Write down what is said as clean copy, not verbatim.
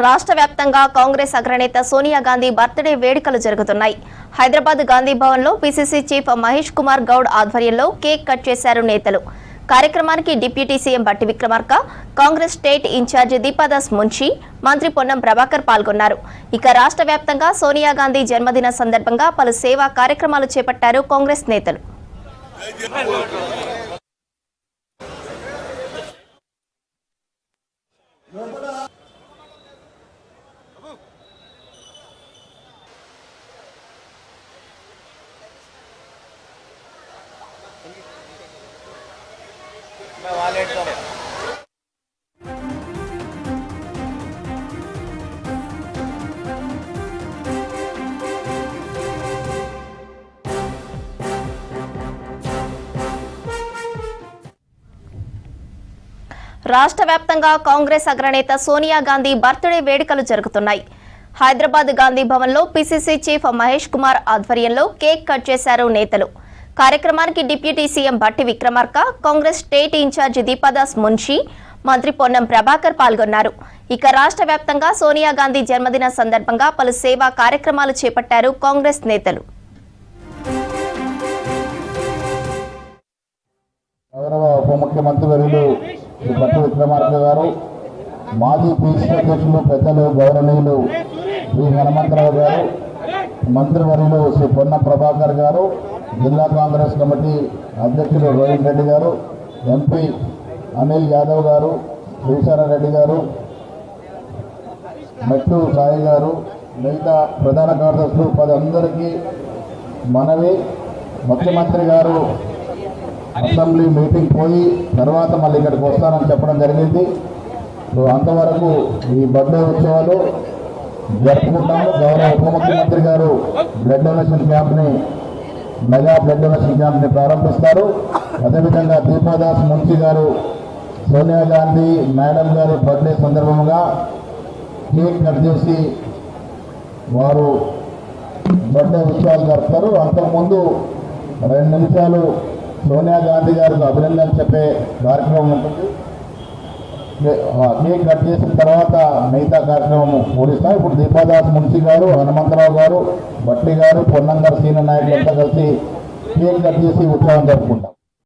రాష్ట్ర వ్యాప్తంగా కాంగ్రెస్ అగ్రనేత సోనియా గాంధీ బర్త్డే వేడుకలు జరుగుతున్నాయి. హైదరాబాద్ గాంధీ భవన్లో పీసీసీ చీఫ్ మహేష్ కుమార్ గౌడ్ ఆధ్వర్యంలో కేక్ కట్ చేశారు నేతలు. కార్యక్రమానికి డిప్యూటీ సీఎం బట్టి విక్రమార్క, కాంగ్రెస్ స్టేట్ ఇన్ఛార్జ్ దీపాదాస్ మున్షి, మంత్రి పొన్నం ప్రభాకర్ పాల్గొన్నారు. ఇక రాష్ట్ర వ్యాప్తంగా సోనియా గాంధీ జన్మదిన సందర్భంగా పలు సేవా కార్యక్రమాలు చేపట్టారు కాంగ్రెస్ నేతలు. రాష్ట్ర వ్యాప్తంగా కాంగ్రెస్ అగ్రనేత సోనియా గాంధీ బర్త్డే వేడుకలు జరుగుతున్నాయి. హైదరాబాద్ గాంధీ భవన్లో పీసీసీ చీఫ్ మహేష్ కుమార్ ఆధ్వర్యంలో కేక్ కట్ చేశారు నేతలు. కార్యక్రమానికి డిప్యూటీ సీఎం బట్టి విక్రమార్క, కాంగ్రెస్ స్టేట్ ఇన్ఛార్జ్ దీపాదాస్ మున్షి, మంత్రి పొన్నం ప్రభాకర్ పాల్గొన్నారు. ఇక రాష్ట్ర వ్యాప్తంగా సోనియా గాంధీ జన్మదిన సందర్భంగా పలు సేవా కార్యక్రమాలు చేపట్టారు కాంగ్రెస్ నేతలు. ఉప ముఖ్యమంత్రి వర్యులు శ్రీ బట్టి విక్రమార్క గారు, మాజీ పీసీసీ అధ్యక్షులు పెద్దలు గౌరవనీయులు శ్రీ హనుమంతరావు గారు, మంత్రివర్యులు శ్రీ పొన్నం ప్రభాకర్ గారు, జిల్లా కాంగ్రెస్ కమిటీ అధ్యక్షులు రోహిత్ రెడ్డి గారు, ఎంపీ అనిల్ యాదవ్ గారు, శ్రీశరణరెడ్డి గారు, మెట్టు సాయి గారు, మిగతా ప్రధాన కార్యదర్శులు పదందరికీ మనవి. ముఖ్యమంత్రి గారు అసెంబ్లీ మీటింగ్ పోయి తర్వాత మళ్ళీ ఇక్కడికి వస్తానని చెప్పడం జరిగింది. సో అంతవరకు ఈ బర్త్డే ఉత్సవాలు జరుపుకుంటాము. గౌరవ ఉప ముఖ్యమంత్రి గారు బ్లడ్ డొనేషన్ క్యాంప్ని, మెగా బ్లడ్ డొనేషన్ క్యాంప్ని ప్రారంభిస్తారు. అదేవిధంగా దీపాదాస్ మున్షి గారు సోనియా గాంధీ మేడం గారి బర్త్డే సందర్భంగా కేక్ కట్ చేసి వారు బర్త్డే ఉత్సవాలు జరుపుతారు. అంతకుముందు 2 నిమిషాలు సోనియా గాంధీ గారికి అభినందన చెప్పే కార్యక్రమం ఉంటుంది. కేక్ కట్ చేసిన తర్వాత మిగతా కార్యక్రమం పూరిస్తాం. ఇప్పుడు దీపాదాస్ మున్షి గారు, హనుమంతరావు గారు, బట్టి గారు, పొన్నం గారు, సీనియర్ నాయకులంతా కలిసి కేక్ కట్ చేసి ఉత్సవం జరుపుకుంటాం.